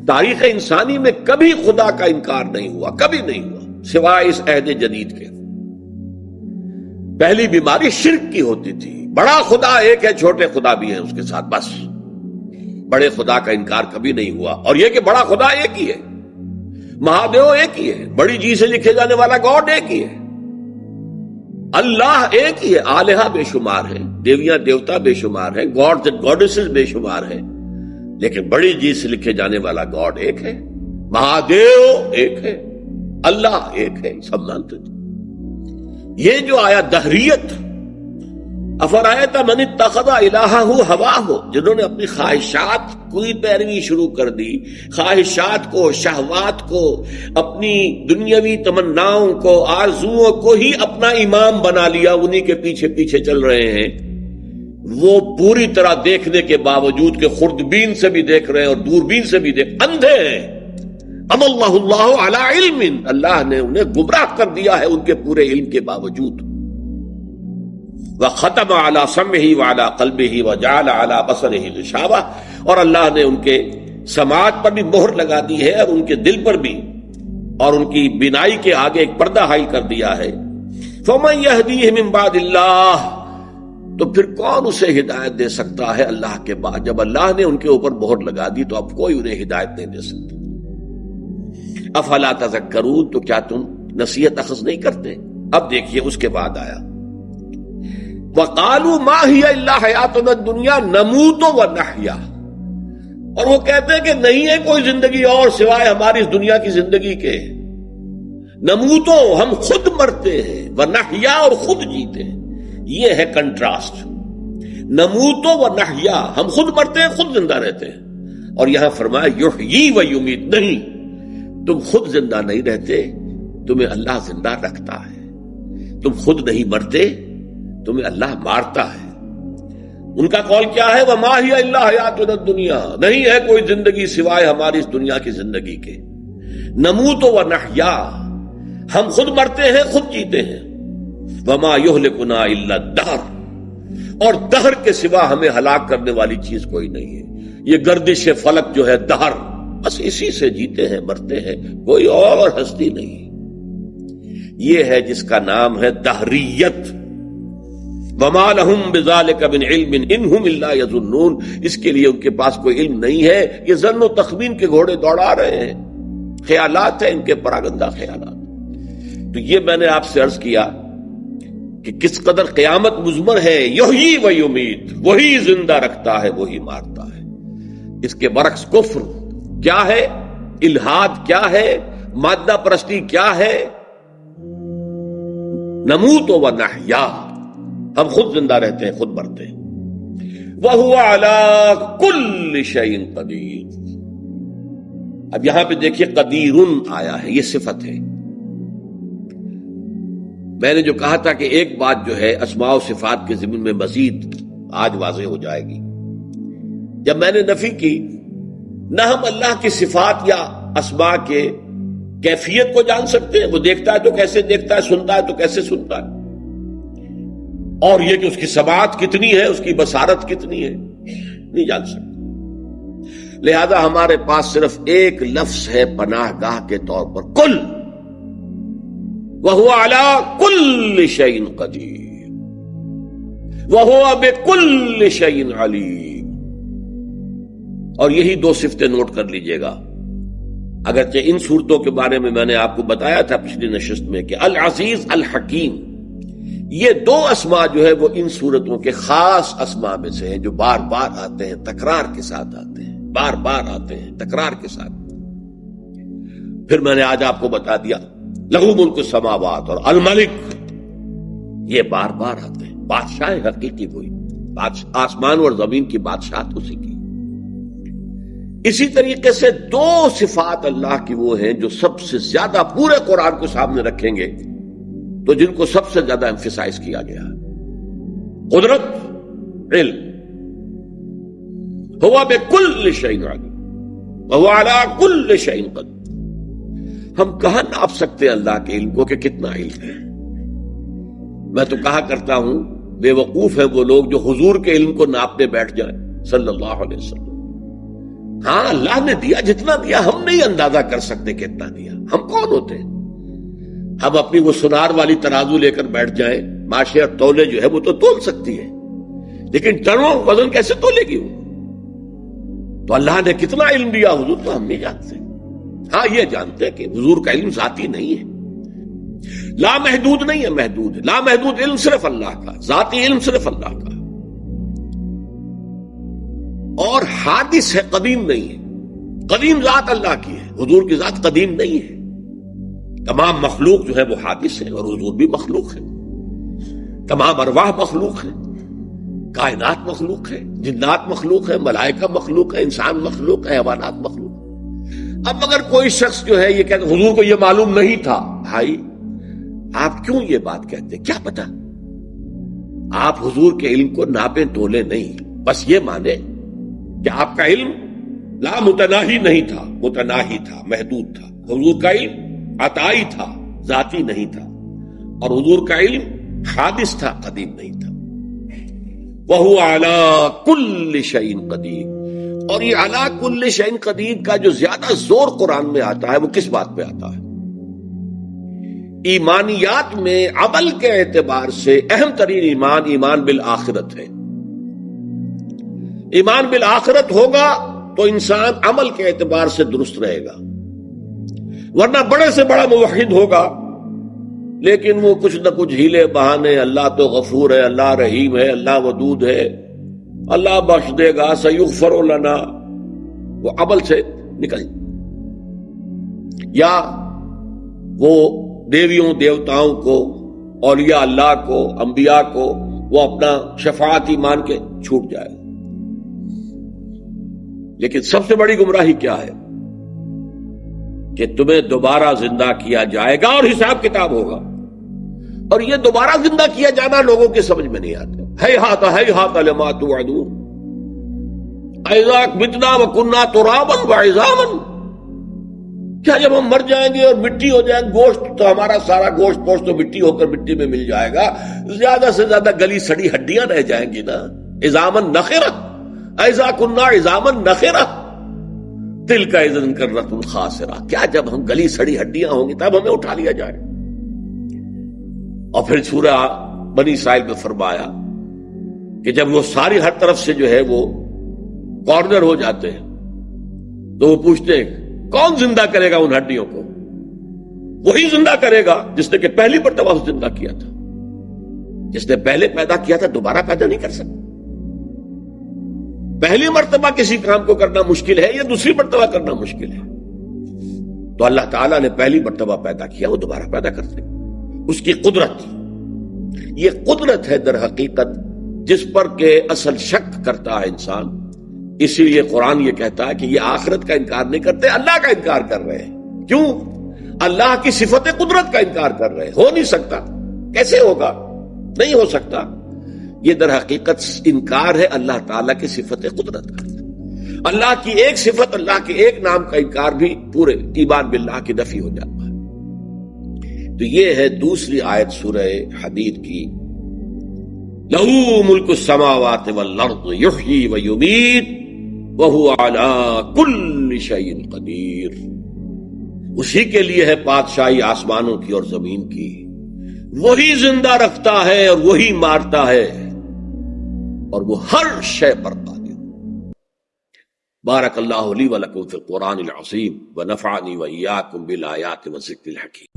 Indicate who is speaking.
Speaker 1: تاریخ انسانی میں کبھی خدا کا انکار نہیں ہوا، کبھی نہیں ہوا، سوائے اس عہد جدید کے۔ پہلی بیماری شرک کی ہوتی تھی، بڑا خدا ایک ہے، چھوٹے خدا بھی ہیں اس کے ساتھ، بس بڑے خدا کا انکار کبھی نہیں ہوا۔ اور یہ کہ بڑا خدا ایک ہی ہے، مہادیو ایک ہی ہے، بڑی جی سے لکھے جانے والا گاڈ ایک ہی ہے، اللہ ایک ہی ہے۔ آلہہ بے شمار ہیں، دیویاں دیوتا بے شمار ہیں، گاڈز اینڈ گاڈیسز بے شمار ہیں، لیکن بڑی جی سے لکھے جانے والا گاڈ ایک ہے، مہادیو ایک ہے، اللہ ایک ہے، سب مانتے تھے۔ یہ جو آیا دہریت، افرایت من اتخذ الہہ ہواہ، جنہوں نے اپنی خواہشات کی پیروی شروع کر دی، خواہشات کو، شہوات کو، اپنی دنیاوی تمناؤں کو، آرزوؤں کو ہی اپنا امام بنا لیا، انہی کے پیچھے پیچھے چل رہے ہیں۔ وہ پوری طرح دیکھنے کے باوجود کہ خوردبین سے بھی دیکھ رہے ہیں اور دوربین سے بھی اندھے ہیں۔ ام اللہ علی علم، اللہ نے انہیں گمراہ کر دیا ہے ان کے پورے علم کے باوجود۔ وختم علی سمعہ وعلی قلبہ وجعل علی بصرہ غشاوہ، اور اللہ نے ان کے سماعت پر بھی مہر لگا دی ہے اور ان کے دل پر بھی، اور ان کی بینائی کے آگے ایک پردہ حائل کر دیا ہے۔ فمن یہدیہ من بعد اللہ، تو پھر کون اسے ہدایت دے سکتا ہے اللہ کے بعد؟ جب اللہ نے ان کے اوپر مہر لگا دی تو اب کوئی انہیں ہدایت نہیں دے سکتا۔ افلا تذکرون، تو کیا تم نصیحت اخذ نہیں کرتے؟ اب دیکھیے اس کے بعد آیا وَقَالُوا مَا هِيَ إِلَّا حَيَاتُنَا الدُّنْيَا نَمُوتُ وَنَحْيَا، اور وہ کہتے ہیں کہ نہیں ہے کوئی زندگی اور سوائے ہماری اس دنیا کی زندگی کے۔ نموتو، ہم خود مرتے ہیں، ونحیا، اور خود جیتے ہیں۔ یہ ہے کنٹراسٹ، نموتو ونحیا، ہم خود مرتے ہیں، خود زندہ رہتے ہیں۔ اور یہاں فرمایا یحیی و یمیت، نہیں، تم خود زندہ نہیں رہتے، تمہیں اللہ زندہ رکھتا ہے۔ تم خود نہیں مرتے، تمہیں اللہ مارتا ہے۔ ان کا قول کیا ہے؟ وَمَا هِيَ إِلَّا حَيَاتُنَا الدُّنْيَا، نہیں ہے کوئی زندگی سوائے ہماری اس دنیا کی زندگی کے۔ نموت ونحیا، ہم خود مرتے ہیں، خود جیتے ہیں۔ وَمَا يُهْلِكُنَا إِلَّا الدَّهْرُ، اور دہر کے سوا ہمیں ہلاک کرنے والی چیز کوئی نہیں ہے۔ یہ گردش فلک جو ہے دہر، بس اسی سے جیتے ہیں، مرتے ہیں، کوئی اور ہستی نہیں۔ یہ ہے جس کا نام ہے دہریت۔ وَمَا لَهُم بِذَلِكَ مِنْ عِلْمٍ إِنْ هُمْ إِلَّا يَظُنُّونَ، اس کے لیے ان کے پاس کوئی علم نہیں ہے، یہ ظن و تخمین کے گھوڑے دوڑا رہے ہیں، خیالات ہیں ان کے، پراگندہ خیالات۔ تو یہ میں نے آپ سے عرض کیا کہ کس قدر قیامت مضمر ہے۔ یحیی و یمیت، وہی زندہ رکھتا ہے، وہی مارتا ہے۔ اس کے برعکس کفر کیا ہے، الہاد کیا ہے، مادہ پرستی کیا ہے؟ نموت و نحیا، ہم خود زندہ رہتے ہیں، خود مرتے ہیں۔ وَهُوَ عَلَى كُلِّ شَيْءٍ قَدِيرٌ، اب یہاں پہ دیکھیے قدیرن آیا ہے، یہ صفت ہے۔ میں نے جو کہا تھا کہ ایک بات جو ہے اسماء و صفات کے ضمن میں مزید آج واضح ہو جائے گی۔ جب میں نے نفی کی، نہ ہم اللہ کی صفات یا اسماء کے کیفیت کو جان سکتے ہیں، وہ دیکھتا ہے تو کیسے دیکھتا ہے، سنتا ہے تو کیسے سنتا ہے، اور یہ کہ اس کی سماعت کتنی ہے، اس کی بصارت کتنی ہے، نہیں جان سکتے۔ لہذا ہمارے پاس صرف ایک لفظ ہے پناہ گاہ کے طور پر، کل، وَهُوَ عَلَى كُلِّ شَيْءٍ قَدِيرٌ وَهُوَ بِكُلِّ شَيْءٍ عَلِيمٌ۔ اور یہی دو صفتیں نوٹ کر لیجئے گا، اگرچہ ان صورتوں کے بارے میں نے آپ کو بتایا تھا پچھلی نشست میں کہ العزیز الحکیم، یہ دو اسماء جو ہے وہ ان صورتوں کے خاص اسماء میں سے ہیں، جو بار بار آتے ہیں، تکرار کے ساتھ آتے ہیں، بار بار آتے ہیں، تکرار کے ساتھ۔ پھر میں نے آج آپ کو بتا دیا لہو ملک السماوات اور الملک، یہ بار بار آتے ہیں، بادشاہ حقیقی وہی، آسمان اور زمین کی بادشاہت اسی کی۔ اسی طریقے سے دو صفات اللہ کی وہ ہیں جو سب سے زیادہ پورے قرآن کو سامنے رکھیں گے تو جن کو سب سے زیادہ ایمفیسائز کیا گیا ہے، قدرت، علم۔ ہوا بکل شیء علیم وہو علی کل شیء قدیر۔ ہم کہاں ناپ سکتے ہیں اللہ کے علم کو کہ کتنا علم ہے؟ میں تو کہا کرتا ہوں بے وقوف ہیں وہ لوگ جو حضور کے علم کو ناپنے بیٹھ جائیں صلی اللہ علیہ وسلم۔ ہاں اللہ نے دیا جتنا دیا، ہم نہیں اندازہ کر سکتے کتنا دیا. ہم کون ہوتے ہیں؟ ہم اپنی وہ سنار والی ترازو لے کر بیٹھ جائیں، ماشے اور تولے جو ہے وہ تو تول سکتی ہے، لیکن ٹنوں وزن کیسے تولے گی وہ؟ تو اللہ نے کتنا علم دیا حضور تو ہم نہیں جانتے. ہاں یہ جانتے ہیں کہ حضور کا علم ذاتی نہیں ہے، لامحدود نہیں ہے، محدود ہے. لامحدود علم صرف اللہ کا، ذاتی علم صرف اللہ کا. اور حادث ہے، قدیم نہیں ہے. قدیم ذات اللہ کی ہے، حضور کی ذات قدیم نہیں ہے. تمام مخلوق جو ہے وہ حادث ہے اور حضور بھی مخلوق ہے. تمام ارواح مخلوق ہے، کائنات مخلوق ہے، جنات مخلوق ہے، ملائکہ مخلوق ہے، انسان مخلوق ہے، حیوانات مخلوق ہے. اب اگر کوئی شخص جو ہے یہ کہتے حضور کو یہ معلوم نہیں تھا، بھائی آپ کیوں یہ بات کہتے؟ کیا پتا؟ آپ حضور کے علم کو ناپے تولے نہیں، بس یہ مانے کہ آپ کا علم لا متناہی نہیں تھا، متناہی تھا، محدود تھا. حضور کا علم عطائی تھا، ذاتی نہیں تھا. اور حضور کا علم حادث تھا، قدیم نہیں تھا. وَهُوَ عَلَىٰ كُلِّ شَيْءٍ قَدِيرٌ. اور یہ عَلَىٰ كُلِّ شَيْءٍ قَدِيرٌ کا جو زیادہ زور قرآن میں آتا ہے وہ کس بات پہ آتا ہے؟ ایمانیات میں عمل کے اعتبار سے اہم ترین ایمان بالآخرت ہے. ایمان بالآخرت ہوگا تو انسان عمل کے اعتبار سے درست رہے گا، ورنہ بڑے سے بڑا موحد ہوگا لیکن وہ کچھ نہ کچھ ہیلے بہانے، اللہ تو غفور ہے، اللہ رحیم ہے، اللہ ودود ہے، اللہ بخش دے گا، سیغفر لنا، وہ عمل سے نکل. یا وہ دیویوں دیوتاؤں کو، اولیاء اللہ کو، انبیاء کو وہ اپنا شفاعت مان کے چھوٹ جائے. لیکن سب سے بڑی گمراہی کیا ہے؟ کہ تمہیں دوبارہ زندہ کیا جائے گا اور حساب کتاب ہوگا. اور یہ دوبارہ زندہ کیا جانا لوگوں کے سمجھ میں نہیں آتا. ہیہات لما توعدون اذا متنا وکنا ترابا وعظاما. کیا جب ہم مر جائیں گے اور مٹی ہو جائیں گے، گوشت تو ہمارا سارا گوشت پوشت تو مٹی ہو کر مٹی میں مل جائے گا، زیادہ سے زیادہ گلی سڑی ہڈیاں رہ جائیں گی نا. عظاما نخرہ اذا کنا عظاما نخرہ تلک اذا کرۃ خاسرہ. کیا جب ہم گلی سڑی ہڈیاں ہوں گی تب ہمیں اٹھا لیا جائے؟ اور پھر سورہ بنی اسرائیل میں فرمایا کہ جب وہ ساری ہر طرف سے جو ہے وہ کارنر ہو جاتے ہیں تو وہ پوچھتے ہیں کون زندہ کرے گا ان ہڈیوں کو؟ وہی زندہ کرے گا جس نے کہ پہلی مرتبہ زندہ کیا تھا. جس نے پہلے پیدا کیا تھا دوبارہ پیدا نہیں کر سکتا. پہلی مرتبہ کسی کام کو کرنا مشکل ہے یا دوسری مرتبہ کرنا مشکل ہے، تو اللہ تعالیٰ نے پہلی مرتبہ پیدا کیا، وہ دوبارہ پیدا کرتے. اس کی قدرت، یہ قدرت ہے در حقیقت جس پر کہ اصل شک کرتا ہے انسان. اسی لیے قرآن یہ کہتا ہے کہ یہ آخرت کا انکار نہیں کرتے، اللہ کا انکار کر رہے ہیں. کیوں؟ اللہ کی صفت قدرت کا انکار کر رہے ہیں. ہو نہیں سکتا. کیسے ہوگا؟ نہیں ہو سکتا. یہ در حقیقت انکار ہے اللہ تعالیٰ کی صفت قدرت کا. اللہ کی ایک صفت، اللہ کے ایک نام کا انکار بھی پورے ایمان باللہ کی نفی ہو جاتا ہے. تو یہ ہے دوسری آیت سورہ حدید کی، لَهُ مُلْكُ السَّمَاوَاتِ وَالْأَرْضِ يُحْيِي وَيُمِيتُ وَهُوَ عَلَىٰ كُلِّ شَيْءٍ قَدِيرٌ. اسی کے لیے ہے بادشاہی آسمانوں کی اور زمین کی. وہی زندہ رکھتا ہے اور وہی مارتا ہے اور وہ ہر شے پر قادر. بارک اللہ لی ولکم فی القرآن العظیم ونفعنی وإیاکم بالآیات والذکر الحکیم.